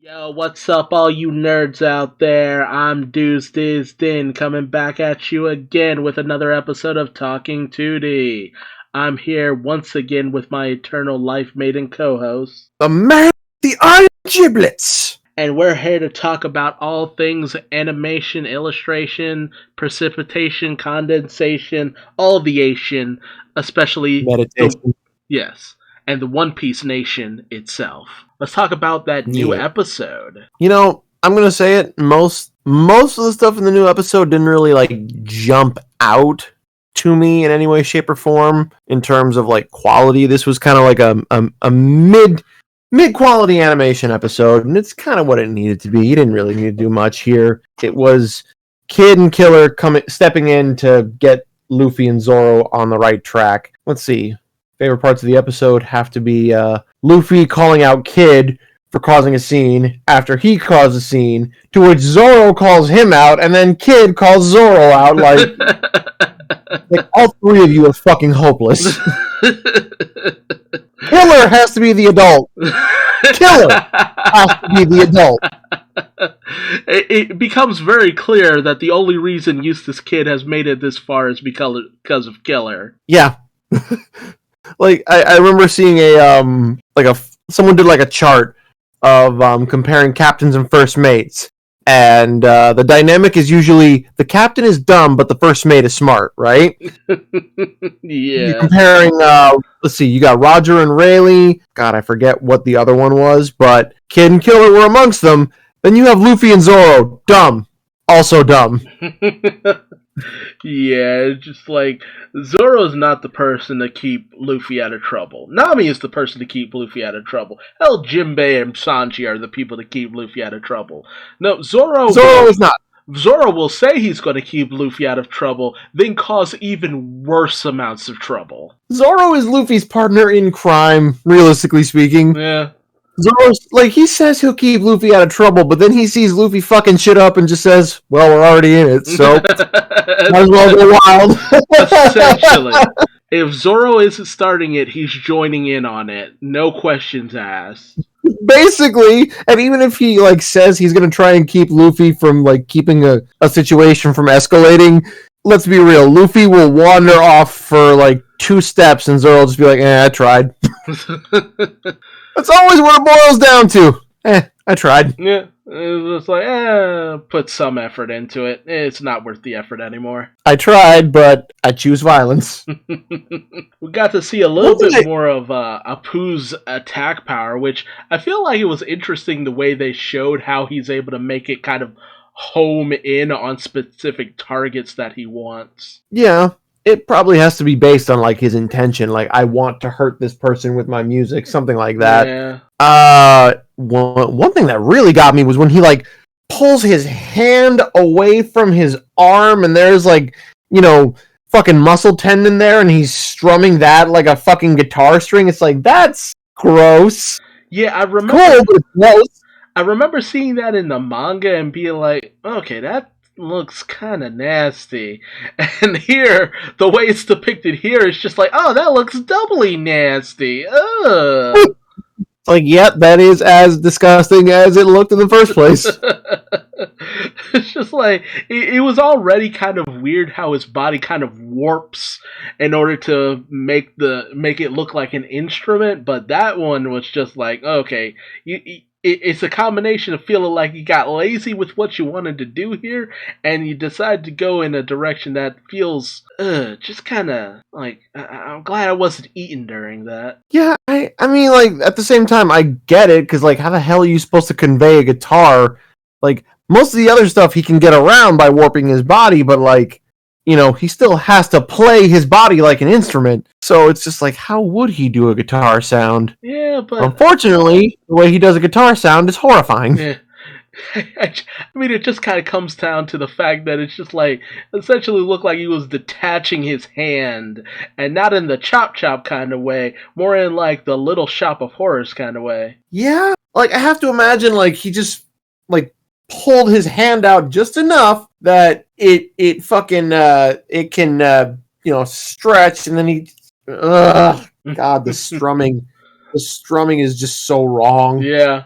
Yo, what's up, all you nerds out there? I'm Duuz-Diz-Din coming back at you again with another episode of Talking 2D. I'm here once again with my eternal life mate and co-host. The man, the Iron Giblets! And we're here to talk about all things animation, illustration, precipitation, condensation, all the Asian, especially meditation. Yes, and the One Piece Nation itself. Let's talk about that new episode. You know, I'm gonna say it. Most of the stuff in the new episode didn't really jump out to me in any way, shape, or form in terms of quality. This was kind of like a mid quality animation episode, and it's kind of what it needed to be. You didn't really need to do much here. It was Kid and Killer stepping in to get Luffy and Zoro on the right track. Let's see. Favorite parts of the episode have to be Luffy calling out Kid for causing a scene after he caused a scene, to which Zoro calls him out, and then Kid calls Zoro out like all three of you are fucking hopeless. Killer has to be the adult. Killer has to be the adult. It becomes very clear that the only reason Eustace Kid has made it this far is because of Killer. Yeah. I remember seeing someone did a chart of comparing captains and first mates, and the dynamic is usually the captain is dumb but the first mate is smart, right? Yeah. You're comparing, let's see, you got Roger and Rayleigh. God, I forget what the other one was, but Kid and Killer were amongst them. Then you have Luffy and Zoro, dumb, also dumb. Yeah, just Zoro's not the person to keep Luffy out of trouble. Nami is the person to keep Luffy out of trouble. Hell, Jinbei and Sanji are the people to keep Luffy out of trouble. No, Zoro is not. Zoro will say he's going to keep Luffy out of trouble, then cause even worse amounts of trouble. Zoro is Luffy's partner in crime, realistically speaking. Yeah. Zoro's, he says he'll keep Luffy out of trouble, but then he sees Luffy fucking shit up and just says, well, we're already in it, so might as well go wild. Essentially. If Zoro isn't starting it, he's joining in on it. No questions asked. Basically, and even if he, says he's gonna try and keep Luffy from, keeping a situation from escalating, let's be real, Luffy will wander off for, 2 steps, and Zoro will just be like, I tried. That's always what it boils down to. I tried. Yeah, it's just put some effort into it. It's not worth the effort anymore. I tried, but I choose violence. We got to see a little bit more of Apu's attack power, which I feel like it was interesting the way they showed how he's able to make it kind of home in on specific targets that he wants. Yeah. It probably has to be based on his intention, I want to hurt this person with my music, something like that. Yeah. One thing that really got me was when he pulls his hand away from his arm, and there's fucking muscle tendon there, and he's strumming that like a fucking guitar string. It's that's gross. Yeah, I remember. Cool, but it's gross. I remember seeing that in the manga and being like, okay, that looks kind of nasty. And here, the way it's depicted here is just oh, that looks doubly nasty. Ugh. Yep, that is as disgusting as it looked in the first place. It's just it was already kind of weird how his body kind of warps in order to make it look like an instrument, but that one was just okay, it's a combination of feeling like you got lazy with what you wanted to do here, and you decide to go in a direction that feels just kind of I'm glad I wasn't eating during that. Yeah, I mean, at the same time, I get it, because, how the hell are you supposed to convey a guitar? Most of the other stuff he can get around by warping his body, but, he still has to play his body like an instrument. So it's just how would he do a guitar sound? Yeah, but unfortunately, the way he does a guitar sound is horrifying. Yeah. I mean, it just kind of comes down to the fact that it's just essentially looked like he was detaching his hand, and not in the chop kind of way, more in the Little Shop of Horrors kind of way. Yeah, I have to imagine he just pulled his hand out just enough that it fucking it can stretch, and then he God, the strumming is just so wrong. Yeah.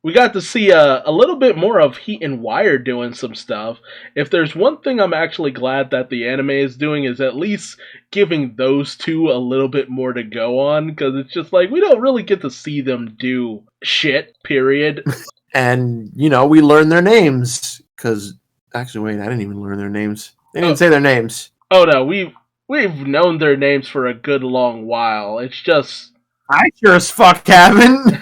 we got to see a little bit more of Heat and Wire doing some stuff. If there's one thing I'm actually glad that the anime is doing is at least giving those two a little bit more to go on, because it's just like we don't really get to see them do shit, period. And, we learn their names. Because, actually, wait, I didn't even learn their names. They didn't say their names. Oh no, we've known their names for a good long while. It's just... I sure as fuck haven't.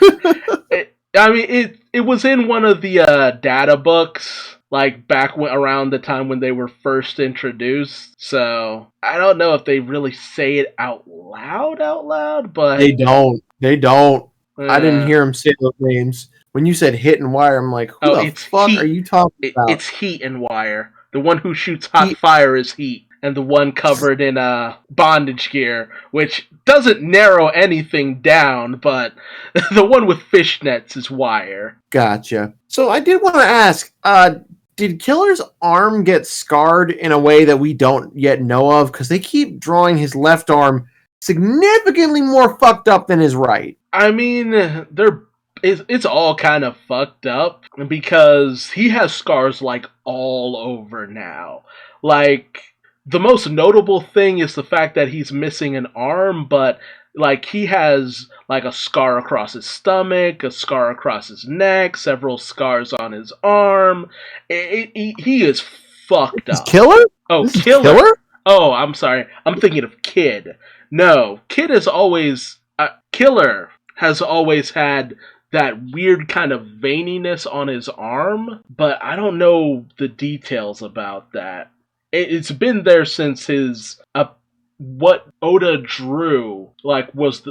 It was in one of the data books, like back around the time when they were first introduced. So I don't know if they really say it out loud, but They don't. I didn't hear them say those names. When you said Hit and Wire, I'm like, who the fuck are you talking about? It's Heat and Wire. The one who shoots hot fire is Heat. And the one covered in bondage gear, which doesn't narrow anything down, but the one with fishnets is Wire. Gotcha. So I did want to ask, did Killer's arm get scarred in a way that we don't yet know of? Because they keep drawing his left arm significantly more fucked up than his right. I mean, it's all kind of fucked up because he has scars like all over now. Like, the most notable thing is the fact that he's missing an arm, but like he has like a scar across his stomach, a scar across his neck, several scars on his arm. He is fucked up. Killer? Oh, Killer? Oh, I'm sorry. I'm thinking of Kid. No, Kid has always... Killer has always had that weird kind of veininess on his arm, but I don't know the details about that. It's been there since his what Oda drew, like was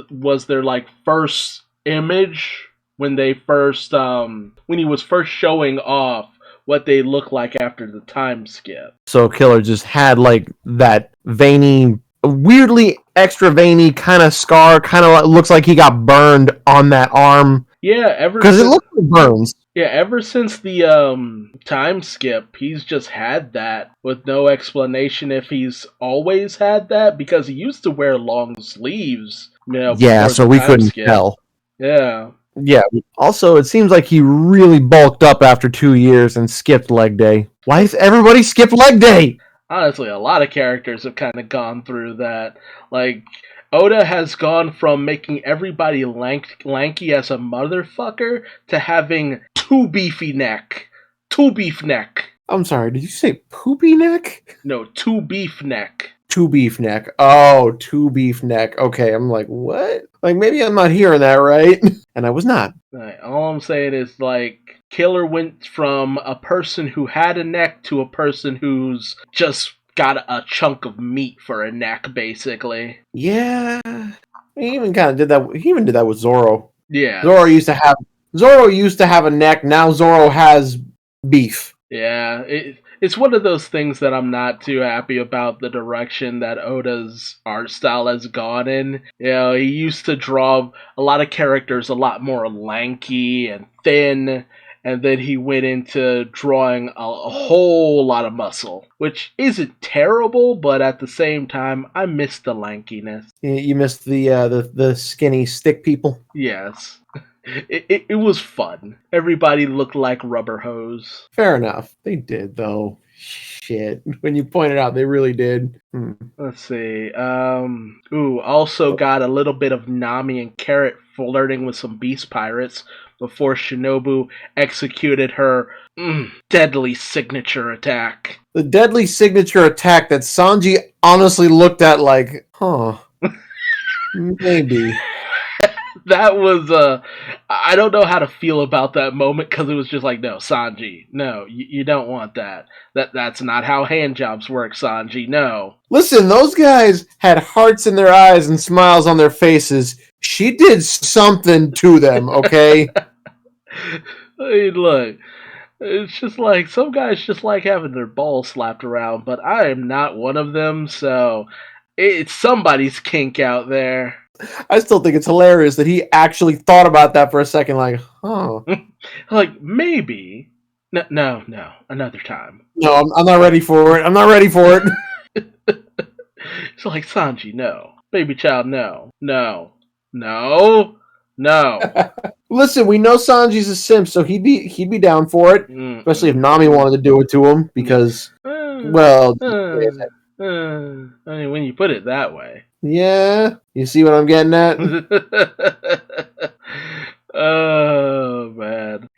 their like first image when they first when he was first showing off what they look like after the time skip. So Killer just had like that veiny, weirdly extra veiny kind of scar, kind of looks like he got burned on that arm. Yeah, because it looks like burns. Yeah, ever since the time skip, he's just had that with no explanation if he's always had that, because he used to wear long sleeves. Yeah, so we couldn't tell. Yeah. Yeah. Also, it seems like he really bulked up after 2 years and skipped leg day. Why has everybody skipped leg day? Honestly, a lot of characters have kind of gone through that. Like, Oda has gone from making everybody lanky as a motherfucker to having two beef neck. I'm sorry, did you say poopy neck? No, two beef neck. Two beef neck. Oh, two beef neck. Okay, I'm like, what? Like, maybe I'm not hearing that right. And I was not. Right, all I'm saying is, like, Killer went from a person who had a neck to a person who's just got a chunk of meat for a neck, basically. Yeah. He even kind of did that. He even did that with Zoro. Yeah. Zoro used to have a neck. Now Zoro has beef. Yeah. It's one of those things that I'm not too happy about the direction that Oda's art style has gone in. He used to draw a lot of characters a lot more lanky and thin, and then he went into drawing a whole lot of muscle, which isn't terrible, but at the same time, I miss the lankiness. You missed the skinny stick people? Yes. It was fun. Everybody looked like rubber hose. Fair enough. They did, though. Shit. When you pointed out, they really did. Let's see. Also got a little bit of Nami and Carrot flirting with some beast pirates before Shinobu executed her deadly signature attack. The deadly signature attack that Sanji honestly looked at like, maybe. That was, I don't know how to feel about that moment, because it was just like, no, Sanji, no, you don't want that. That's not how hand jobs work, Sanji, no. Listen, those guys had hearts in their eyes and smiles on their faces. She did something to them, okay? I mean, look, it's just like, some guys just like having their balls slapped around, but I am not one of them, so it's somebody's kink out there. I still think it's hilarious that he actually thought about that for a second, like, like, maybe. No, another time. No, I'm not ready for it. It's like, Sanji, no. Baby child, no. No. Listen, we know Sanji's a simp, so he'd be down for it, especially if Nami wanted to do it to him. Because, well, I mean, when you put it that way. Yeah, you see what I'm getting at? Oh man.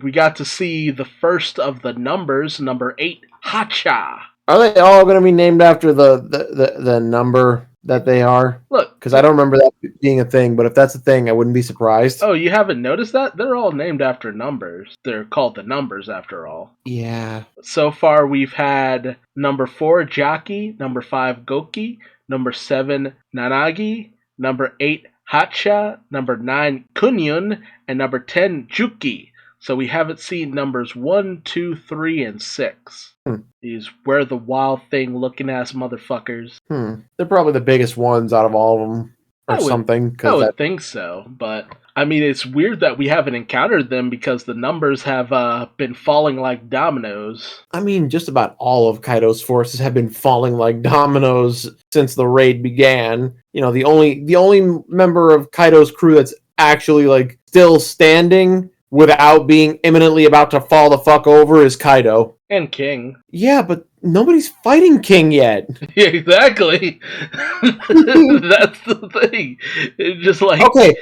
We got to see the first of the numbers, number 8, Hacha. Are they all going to be named after the number that they are? Look, because I don't remember that being a thing, but if that's a thing, I wouldn't be surprised. Oh, you haven't noticed that? They're all named after numbers. They're called the numbers after all. Yeah. So far, we've had number 4, Jaki, number 5, Goki, number 7, Nanagi, number 8, Hacha, number 9, Kunyun, and number 10, Juki. So we haven't seen numbers 1, 2, 3, and 6. These where the wild thing looking ass motherfuckers. They're probably the biggest ones out of all of them, or something. I would think so, but I mean, it's weird that we haven't encountered them because the numbers have been falling like dominoes. I mean, just about all of Kaido's forces have been falling like dominoes since the raid began. You know, the only member of Kaido's crew that's actually like still standing without being imminently about to fall the fuck over is Kaido. And King. Yeah, but nobody's fighting King yet. Yeah, exactly. That's the thing. It's just like... Okay.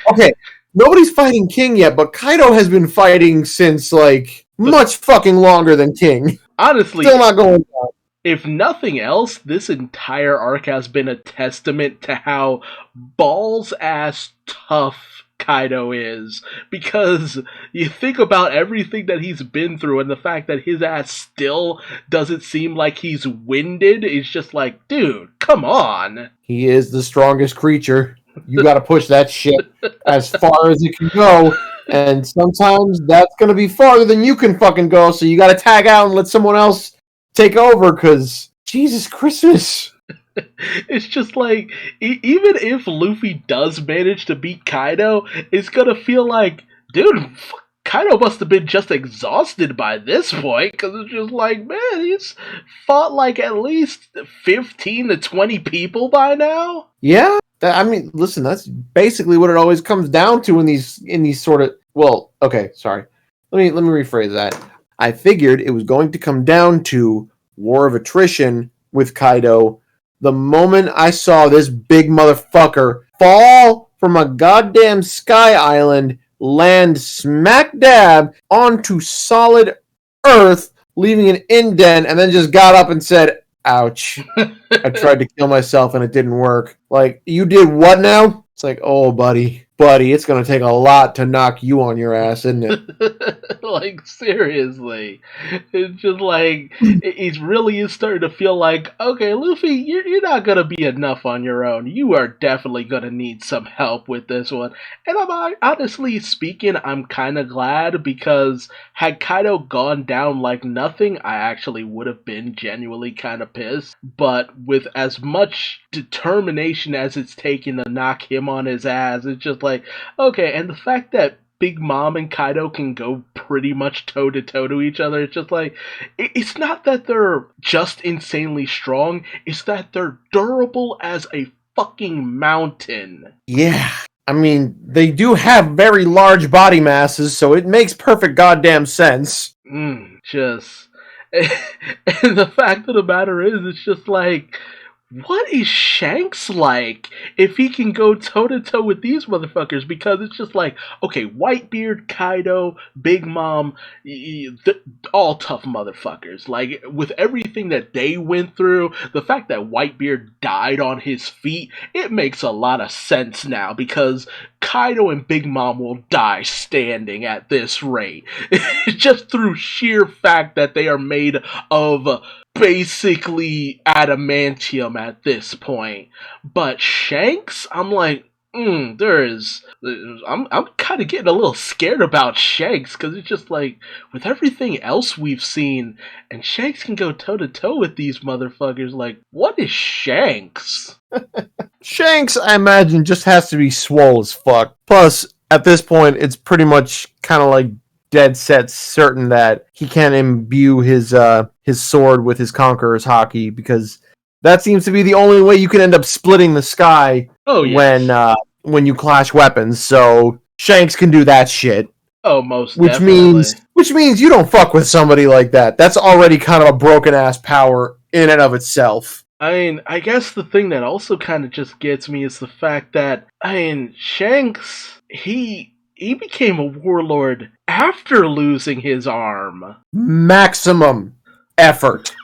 Nobody's fighting King yet, but Kaido has been fighting since, like, much fucking longer than King. Honestly... Still not going down. If nothing else, this entire arc has been a testament to how balls-ass tough Kaido is, because you think about everything that he's been through and the fact that his ass still doesn't seem like he's winded. It's just like, dude, come on. He is the strongest creature. You gotta push that shit as far as it can go, and sometimes that's gonna be farther than you can fucking go, so you gotta tag out and let someone else take over, because Jesus Christmas. It's just like, even if Luffy does manage to beat Kaido, it's gonna feel like, dude, Kaido must have been just exhausted by this point, because it's just like, man, he's fought like at least 15 to 20 people by now. Yeah, I mean, listen, that's basically what it always comes down to in these sort of, well, okay, sorry. Let me rephrase that. I figured it was going to come down to war of attrition with Kaido the moment I saw this big motherfucker fall from a goddamn sky island, land smack dab onto solid earth, leaving an indent, and then just got up and said, ouch. I tried to kill myself and it didn't work. Like, you did what now? It's like, oh, buddy, it's going to take a lot to knock you on your ass, isn't it? Like, seriously. It's just like, it really is starting to feel like, okay, Luffy, you're not going to be enough on your own. You are definitely going to need some help with this one. And I'm honestly speaking, I'm kind of glad, because had Kaido gone down like nothing, I actually would have been genuinely kind of pissed. But with as much determination as it's taken to knock him on his ass, it's just like, okay, and the fact that Big Mom and Kaido can go pretty much toe-to-toe to each other, it's just like, it's not that they're just insanely strong, it's that they're durable as a fucking mountain. Yeah. I mean, they do have very large body masses, so it makes perfect goddamn sense. And the fact of the matter is, it's just like, what is Shanks like if he can go toe-to-toe with these motherfuckers? Because it's just like, okay, Whitebeard, Kaido, Big Mom, all tough motherfuckers. Like, with everything that they went through, the fact that Whitebeard died on his feet, it makes a lot of sense now, because Kaido and Big Mom will die standing at this rate. Just through sheer fact that they are made of basically adamantium at this point. But Shanks, I'm like, I'm kind of getting a little scared about Shanks, because it's just like, with everything else we've seen, and Shanks can go toe-to-toe with these motherfuckers, like, what is Shanks? Shanks, I imagine, just has to be swole as fuck. Plus, at this point, it's pretty much kind of like dead set certain that he can't imbue his sword with his Conqueror's Haki, because that seems to be the only way you can end up splitting the sky when you clash weapons, so Shanks can do that shit. Oh, most which definitely. means you don't fuck with somebody like that. That's already kind of a broken ass power in and of itself. I mean, I guess the thing that also kind of just gets me is the fact that, I mean, Shanks, he became a warlord after losing his arm. Maximum effort.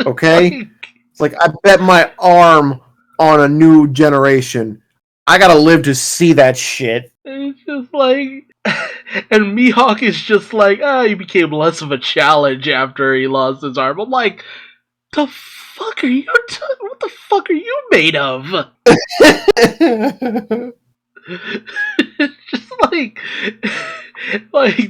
Okay? It's like, I bet my arm on a new generation. I gotta live to see that shit. It's just like... And Mihawk is just like, he became less of a challenge after he lost his arm. I'm like, the fuck are you what the fuck are you made of? It's just like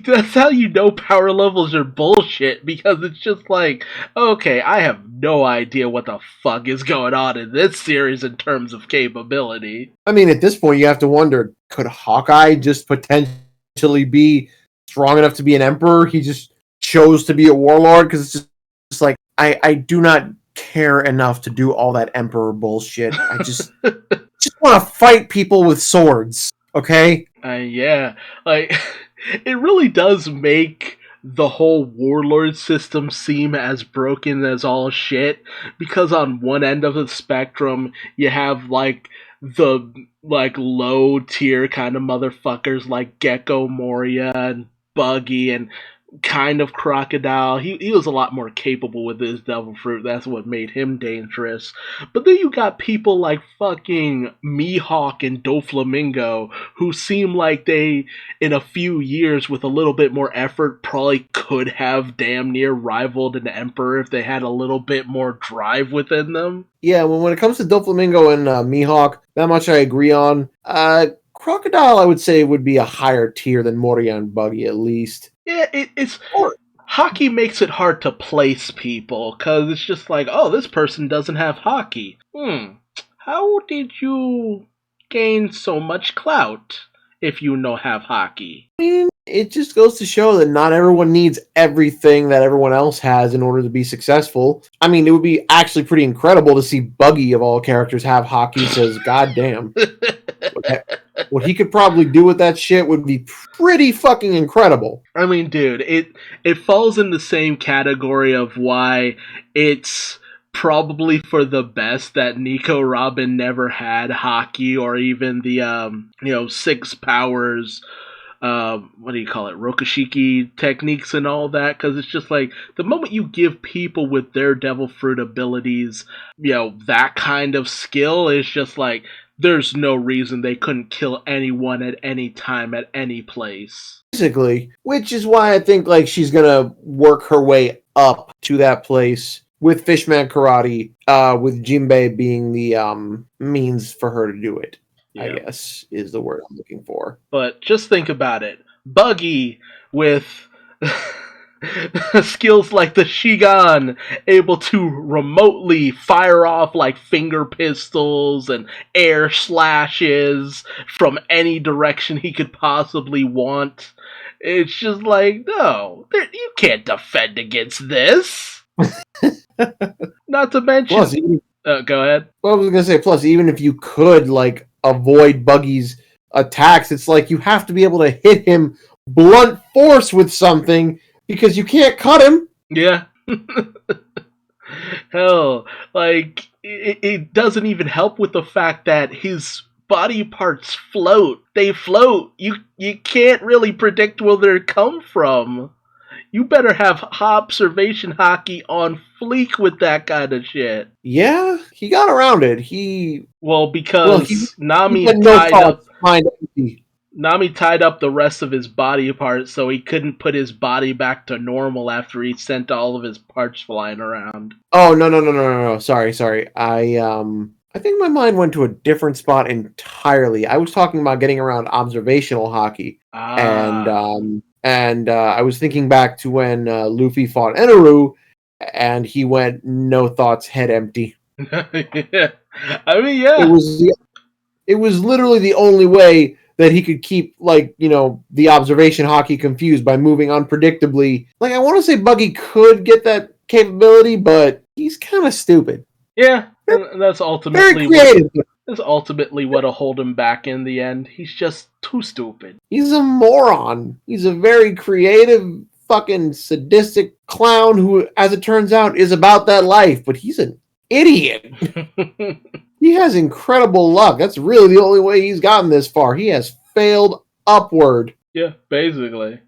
that's how you know power levels are bullshit, because it's just like, okay, I have no idea what the fuck is going on in this series in terms of capability. I mean, at this point you have to wonder, could Hawkeye just potentially be strong enough to be an emperor? He just chose to be a warlord because it's just like, I do not care enough to do all that emperor bullshit. I just want to fight people with swords, okay? Yeah, like it really does make the whole warlord system seem as broken as all shit, because on one end of the spectrum you have like the low tier kind of motherfuckers like Gecko Moria and Buggy and kind of Crocodile. He was a lot more capable with his devil fruit. That's what made him dangerous. But then you got people like fucking Mihawk and Doflamingo, who seem like they, in a few years with a little bit more effort, probably could have damn near rivaled an emperor if they had a little bit more drive within them. Yeah, well, when it comes to Doflamingo and Mihawk, that much I agree on. Crocodile, I would say, would be a higher tier than Moria and Buggy, at least. Yeah, it's... Hockey makes it hard to place people, because it's just like, oh, this person doesn't have hockey. How did you gain so much clout if you no have hockey? I mean, it just goes to show that not everyone needs everything that everyone else has in order to be successful. I mean, it would be actually pretty incredible to see Buggy, of all characters, have hockey, says, goddamn. What he could probably do with that shit would be pretty fucking incredible. I mean, dude, it falls in the same category of why it's probably for the best that Nico Robin never had hockey, or even the six powers, what do you call it, Rokushiki techniques and all that, because it's just like, the moment you give people with their devil fruit abilities, that kind of skill, is just like, there's no reason they couldn't kill anyone at any time at any place. Basically, which is why I think like she's gonna work her way up to that place with Fishman Karate, with Jinbei being the means for her to do it. Yeah. I guess is the word I'm looking for. But just think about it. Buggy with skills like the Shigan, able to remotely fire off like finger pistols and air slashes from any direction he could possibly want. It's just like, no, you can't defend against this. Not to mention... Plus, go ahead. Well, I was going to say, plus, even if you could, like, avoid Buggy's attacks, it's like you have to be able to hit him blunt force with something, because you can't cut him. Yeah. Hell, like, it doesn't even help with the fact that his body parts float. They float. You can't really predict where they come from. You better have observation hockey on fleek with that kind of shit. Yeah, he got around it. Because Nami tied up the rest of his body parts, so he couldn't put his body back to normal after he sent all of his parts flying around. Oh, no. Sorry. I think my mind went to a different spot entirely. I was talking about getting around observational hockey. And I was thinking back to when Luffy fought Eneru, and he went no thoughts, head empty. Yeah. I mean, yeah. It was literally the only way that he could keep, like, the observation hockey confused by moving unpredictably. Like, I want to say Buggy could get that capability, but he's kind of stupid. Yeah, that's ultimately very creative. That's ultimately what'll hold him back in the end. He's just too stupid. He's a moron. He's a very creative, fucking sadistic clown who, as it turns out, is about that life, but he's an idiot. He has incredible luck. That's really the only way he's gotten this far. He has failed upward. Yeah, basically.